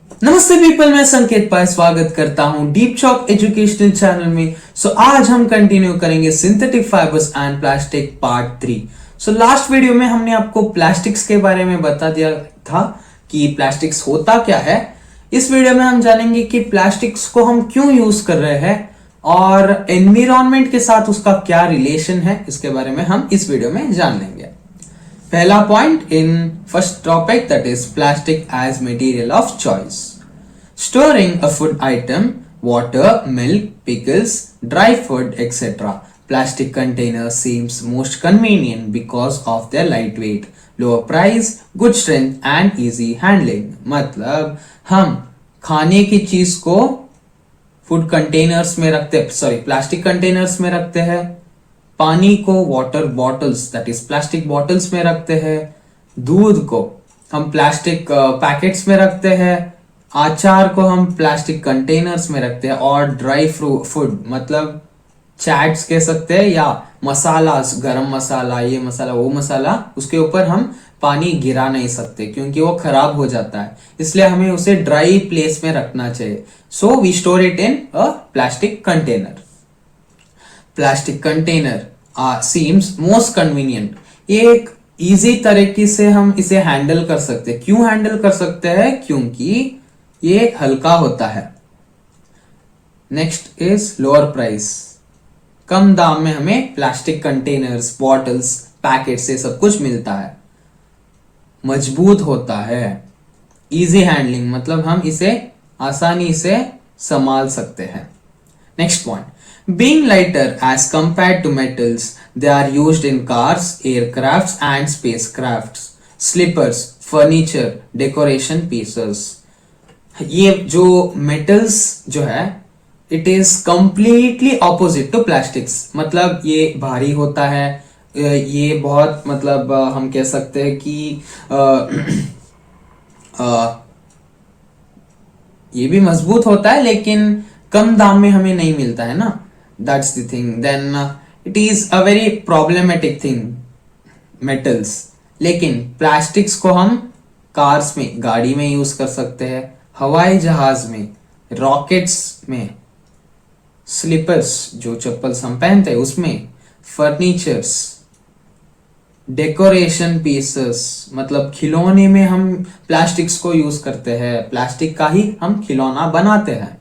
नमस्ते पीपल, मैं संकेत पाय स्वागत करता हूं डीप चॉक एजुकेशनल चैनल में। आज हम कंटिन्यू करेंगे synthetic fibres and plastic part 3। Last video में हमने आपको प्लास्टिक्स के बारे में बता दिया था कि प्लास्टिक्स होता क्या है। इस वीडियो में हम जानेंगे कि प्लास्टिक्स को हम क्यों यूज कर रहे हैं और एनवायरमेंट के साथ उसका क्या रिलेशन है, इसके बारे में हम इस वीडियो में जान लेंगे। पहला point in first topic, that is plastic as material of choice. Storing a food item, water, milk, pickles, dry food, etc. Plastic container seems most convenient because of their lightweight, lower price, good strength and easy handling. मतलब हम खाने की चीज को food containers में रखते, sorry plastic containers में रखते हैं, पानी को water bottles that is plastic bottles में रखते हैं, दूध को हम प्लास्टिक पैकेट्स में रखते हैं, आचार को हम प्लास्टिक कंटेनर्स में रखते हैं और ड्राई फूड मतलब चैट्स कह सकते हैं या मसाला, गरम मसाला, ये मसाला वो मसाला, उसके ऊपर हम पानी गिरा नहीं सकते क्योंकि वो खराब हो जाता है, इसलिए हमें उसे ड्राई प्लेस में रखना चाहिए। So we store it in a plastic container. Plastic container seems most convenient, ये एक इजी तरीके से हम इसे हैंडल कर सकते हैं। क्यों हैंडल कर सकते हैं? क्योंकि ये हल्का होता है। नेक्स्ट इज लोअर प्राइस, कम दाम में हमें प्लास्टिक कंटेनर्स, बॉटल्स, पैकेट से सब कुछ मिलता है। मजबूत होता है। इजी हैंडलिंग मतलब हम इसे आसानी से संभाल सकते हैं। Next point, being lighter as compared to metals, they are used in cars, aircrafts and spacecrafts, sleepers, furniture, decoration pieces. ये जो मेटल्स जो है, it is completely opposite to plastics. मतलब ये भारी होता है, ये बहुत मतलब हम कह सकते हैं कि ये भी मजबूत होता है लेकिन कम दाम में हमें नहीं मिलता है ना, that's the thing. Then it is a very problematic thing metals. लेकिन प्लास्टिक्स को हम कार्स में, गाड़ी में यूज कर सकते हैं, हवाई जहाज में, रॉकेट्स में, स्लीपर्स जो चप्पल हम पहनते हैं उसमें, फर्नीचर्स, डेकोरेशन पीसेस मतलब खिलौने में हम प्लास्टिक्स को यूज करते हैं। प्लास्टिक का ही हम खिलौना बनाते हैं।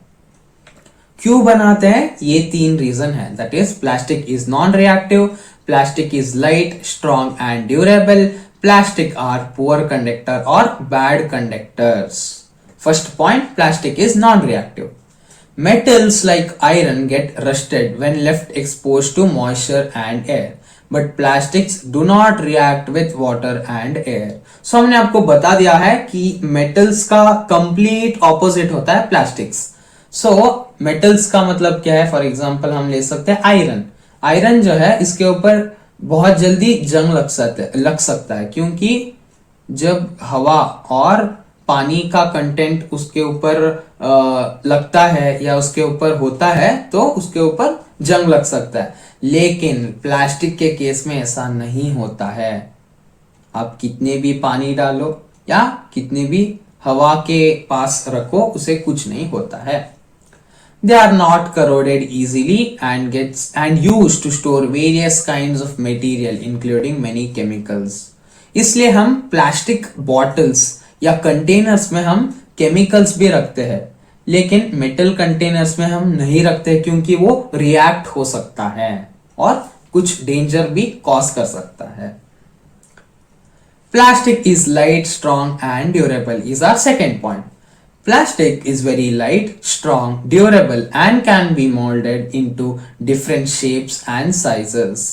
क्यों बनाते हैं? ये 3 रीजन है, that is plastic is non reactive, plastic is light, strong and durable, plastic are poor conductor और bad conductors. First point, plastic is non-reactive. Metals like iron get rusted when left exposed to moisture and air, but plastics do not react with water and air. So हमने आपको बता दिया है कि metals का complete opposite होता है plastics. So metals का मतलब क्या है? For example हम ले सकते हैं iron. Iron जो है इसके ऊपर बहुत जल्दी जंग लग सकता है क्योंकि जब हवा और पानी का कंटेंट उसके ऊपर लगता है या उसके ऊपर होता है तो उसके ऊपर जंग लग सकता है। लेकिन प्लास्टिक के केस में ऐसा नहीं होता है। आप कितने भी पानी डालो या कितने भी हवा के पास रखो, उसे कुछ नहीं होता है। They are not corroded easily and used to store various kinds of material including many chemicals. इसलिए हम प्लास्टिक बॉटल्स या कंटेनर्स में हम केमिकल्स भी रखते हैं, लेकिन मेटल कंटेनर्स में हम नहीं रखते क्योंकि वो रिएक्ट हो सकता है और कुछ डेंजर भी कॉज कर सकता है। Plastic is light, strong and durable is our second point. Plastic is very light, strong, durable and can be molded into different shapes and sizes.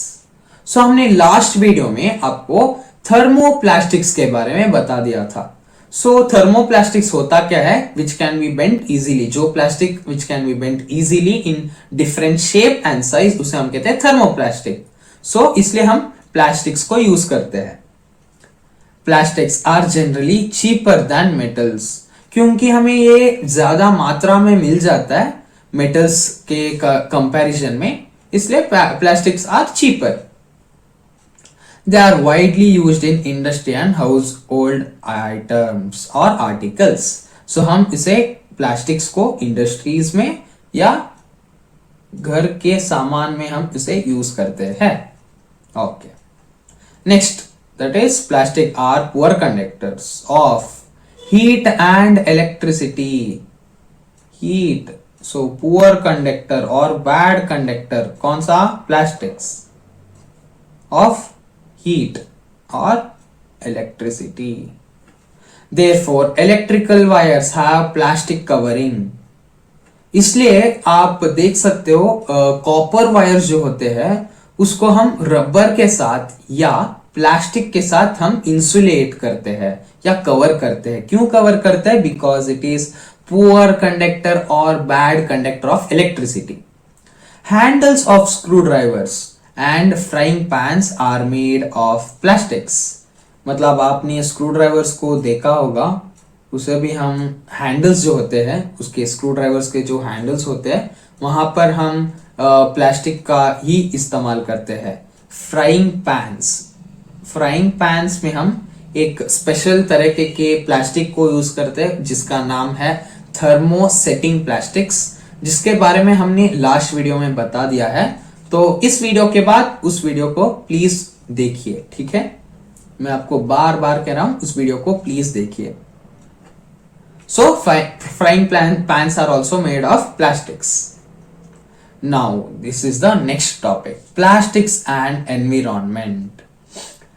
So हमने लास्ट वीडियो में आपको थर्मोप्लास्टिक्स के बारे में बता दिया था। सो थर्मोप्लास्टिक्स होता क्या है? Which can be bent easily, जो plastic which can be bent easily in different shape and size, उसे हम कहते हैं थर्मोप्लास्टिक। सो इसलिए हम प्लास्टिक्स को यूज करते हैं। Plastics are generally cheaper than metals, क्योंकि हमें ये ज्यादा मात्रा में मिल जाता है मेटल्स के कंपैरिजन में, इसलिए plastics are cheaper. They are widely used in industry and household items or articles. सो हम इसे प्लास्टिक्स को इंडस्ट्रीज में या घर के सामान में हम इसे यूज करते हैं। Okay, next that is plastic are poor conductors of heat and electricity. Heat, so poor conductor और बैड कंडक्टर कौन सा? प्लास्टिक्स ऑफ हीट और electricity. Therefore, electrical wires have plastic covering. इसलिए आप देख सकते हो कॉपर वायर्स जो होते हैं उसको हम रबर के साथ या प्लास्टिक के साथ हम इंसुलेट करते हैं या कवर करते हैं। क्यों कवर करते हैं? Because it is poor conductor और bad conductor of electricity. Handles of screwdrivers and frying pans are made of plastics. मतलब आपने स्क्रू ड्राइवर्स को देखा होगा, उसे भी हम हैंडल्स जो होते हैं, उसके स्क्रू ड्राइवर्स के जो हैंडल्स होते हैं वहां पर हम प्लास्टिक का ही इस्तेमाल करते हैं। फ्राइंग पैन्स में हम एक स्पेशल तरह के प्लास्टिक को यूज करते हैं जिसका नाम है थर्मोसेटिंग प्लास्टिक्स, जिसके बारे में हमने लास्ट वीडियो में बता दिया है। तो इस वीडियो के बाद उस वीडियो को प्लीज देखिए, ठीक है? मैं आपको बार बार कह रहा हूं उस वीडियो को प्लीज देखिए। So frying pans are also made of plastics. Now this is the next topic, plastics and environment.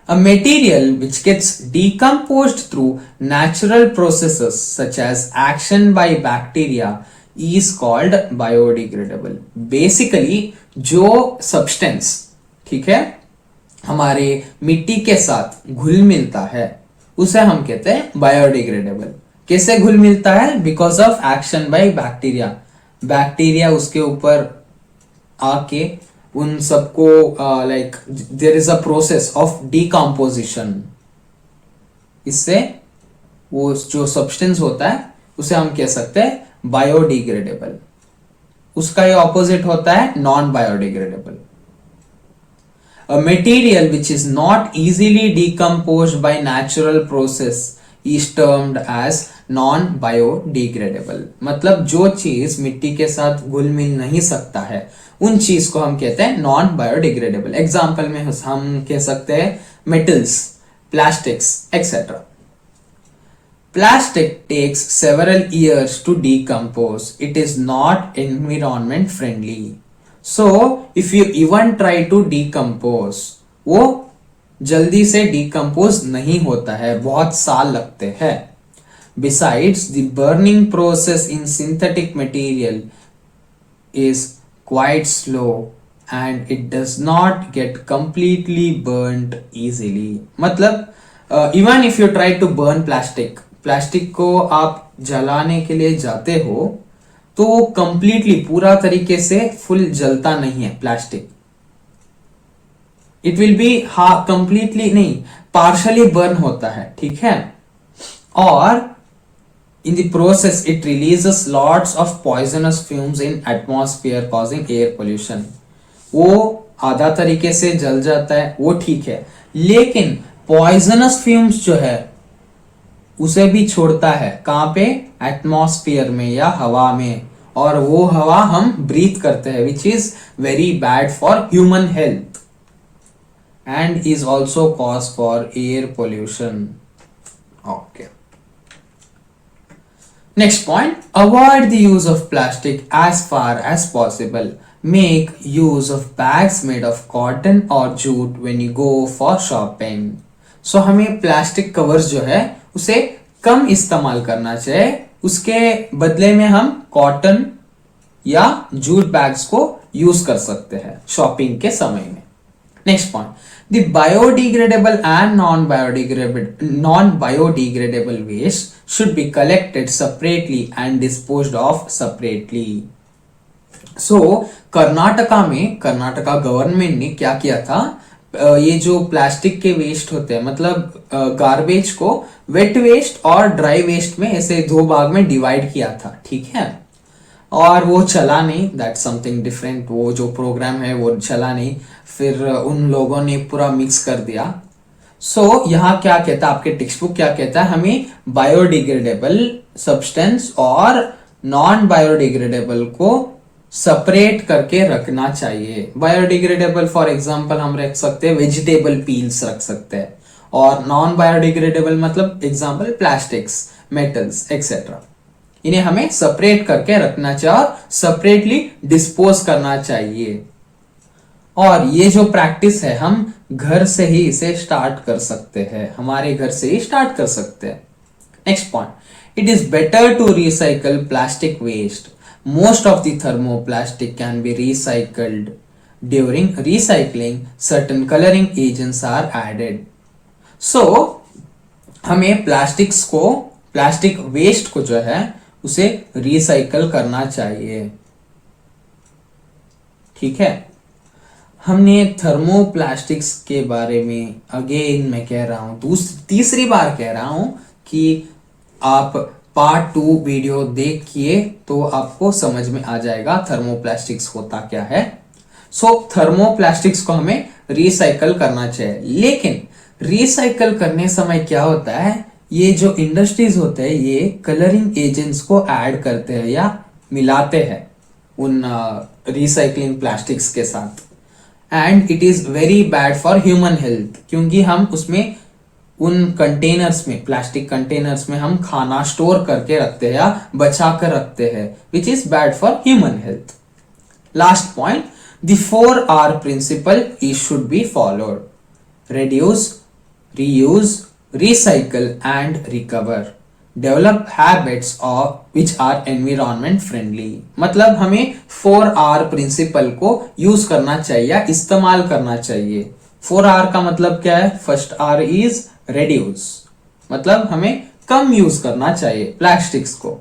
A material which gets decomposed through natural processes such as action by bacteria is called biodegradable. Basically जो substance, ठीक है, हमारे मिट्टी के साथ घुल मिलता है उसे हम कहते हैं बायोडिग्रेडेबल। कैसे घुल मिलता है? Because of action by bacteria. Bacteria उसके ऊपर आके उन सबको like there is a process of decomposition. इससे वो जो सब्सटेंस होता है उसे हम कह सकते हैं बायोडिग्रेडेबल। उसका ही ऑपोजिट होता है non biodegradable. A material which is not easily decomposed by natural process is termed as non-biodegradable. मतलब जो चीज मिट्टी के साथ घुल मिल नहीं सकता है उन चीज को हम कहते हैं नॉन बायोडिग्रेडेबल। एग्जाम्पल में हम कह सकते हैं metals, plastics etcetera. Plastic takes several years to decompose. It is not environment friendly. So if you even try to decompose, वो जल्दी से डिकम्पोज नहीं होता है, बहुत साल लगते हैं। Besides, the burning process in synthetic material is quite slow and it does not get completely burnt easily. मतलब even if you try to burn plastic को आप जलाने के लिए जाते हो तो वो कंप्लीटली पूरा तरीके से फुल जलता नहीं है plastic. It will be completely नहीं, पार्शली बर्न होता है, ठीक है? और in the process it releases lots of poisonous fumes in atmosphere causing air pollution. वो आधा तरीके से जल जाता है, वो ठीक है, लेकिन पॉइजनस फ्यूम्स जो है उसे भी छोड़ता है। कहां पे? एटमॉस्फेयर में या हवा में, और वो हवा हम ब्रीथ करते हैं which is very bad for human health and is also cause for air pollution. Okay, next point, avoid the use of plastic as far as possible. Make use of bags made of cotton और jute when you go for shopping. So हमें plastic covers जो है उसे कम इस्तेमाल करना चाहिए, उसके बदले में हम कॉटन या जूट बैग्स को यूज कर सकते हैं शॉपिंग के समय में। Next point, the biodegradable and non biodegradable waste should be collected separately and disposed of separately. So Karnataka government ने क्या किया था, ये जो प्लास्टिक के वेस्ट होते हैं, मतलब गार्बेज को वेट वेस्ट और ड्राई वेस्ट में ऐसे दो भाग में डिवाइड किया था, ठीक है? और वो चला नहीं, दैट समथिंग डिफरेंट। वो जो प्रोग्राम है वो चला नहीं, फिर उन लोगों ने पूरा मिक्स कर दिया। सो यहाँ क्या कहता है, आपके टेक्स्ट बुक क्या कहता है, हमें बायोडिग्रेडेबल सब्सटेंस और नॉन बायोडिग्रेडेबल को सेपरेट करके रखना चाहिए। बायोडिग्रेडेबल फॉर एग्जांपल हम रख सकते हैं वेजिटेबल पील्स रख सकते हैं, और नॉन बायोडिग्रेडेबल मतलब एग्जांपल प्लास्टिक्स, मेटल्स एक्सेट्रा। इन्हें हमें सेपरेट करके रखना चाहिए और सेपरेटली डिस्पोज करना चाहिए। और ये जो प्रैक्टिस है हम घर से ही इसे स्टार्ट कर सकते हैं, हमारे घर से ही स्टार्ट कर सकते हैं। Next point, it is better to recycle plastic waste. Most of the thermoplastic can be recycled. During recycling, certain coloring agents are added. So, हमें प्लास्टिक वेस्ट को जो है उसे रिसाइकल करना चाहिए। ठीक है, हमने थर्मोप्लास्टिक्स के बारे में अगेन मैं कह रहा हूं, तीसरी बार कह रहा हूं कि आप पार्ट 2 वीडियो देखिए तो आपको समझ में आ जाएगा थर्मोप्लास्टिक्स होता क्या है। सो थर्मोप्लास्टिक्स को हमें रिसाइकल करना चाहिए, लेकिन रिसाइकल करने समय क्या होता है, ये जो इंडस्ट्रीज होते हैं ये कलरिंग एजेंट्स को ऐड करते हैं या मिलाते हैं उन रिसाइकलिंग प्लास्टिक्स के साथ, and it is very bad for human health, क्योंकि हम उसमें उन कंटेनर्स में, प्लास्टिक कंटेनर्स में हम खाना स्टोर करके रखते हैं या बचा कर रखते हैं, which is bad for human health. Last point, the 4R principle is should be followed. reduce, reuse, recycle and recover. Develop habits which are environment friendly. मतलब हमें 4R प्रिंसिपल को यूज करना चाहिए या इस्तेमाल करना चाहिए। 4R का मतलब क्या है? फर्स्ट R इज reduce, मतलब हमें कम यूज करना चाहिए प्लास्टिक्स को।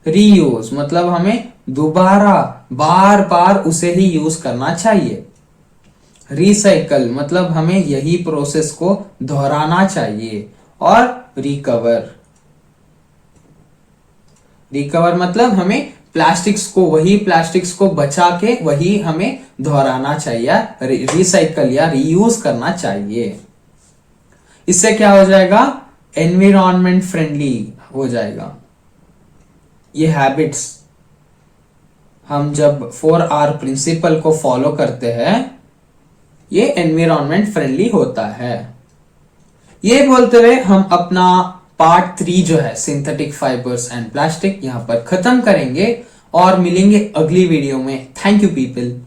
रीयूज मतलब हमें दोबारा बार बार उसे ही यूज करना चाहिए। रिसाइकल मतलब हमें यही प्रोसेस को दोहराना चाहिए। और रिकवर मतलब हमें वही प्लास्टिक्स को बचा के वही हमें दोहराना चाहिए, रिसाइकल या रीयूज करना चाहिए। इससे क्या हो जाएगा? एनवायरमेंट फ्रेंडली हो जाएगा। ये हैबिट्स हम जब 4R प्रिंसिपल को फॉलो करते हैं ये एनवायरमेंट फ्रेंडली होता है। ये बोलते हुए हम अपना पार्ट 3 जो है सिंथेटिक फाइबर्स एंड प्लास्टिक यहां पर खत्म करेंगे और मिलेंगे अगली वीडियो में। Thank you people.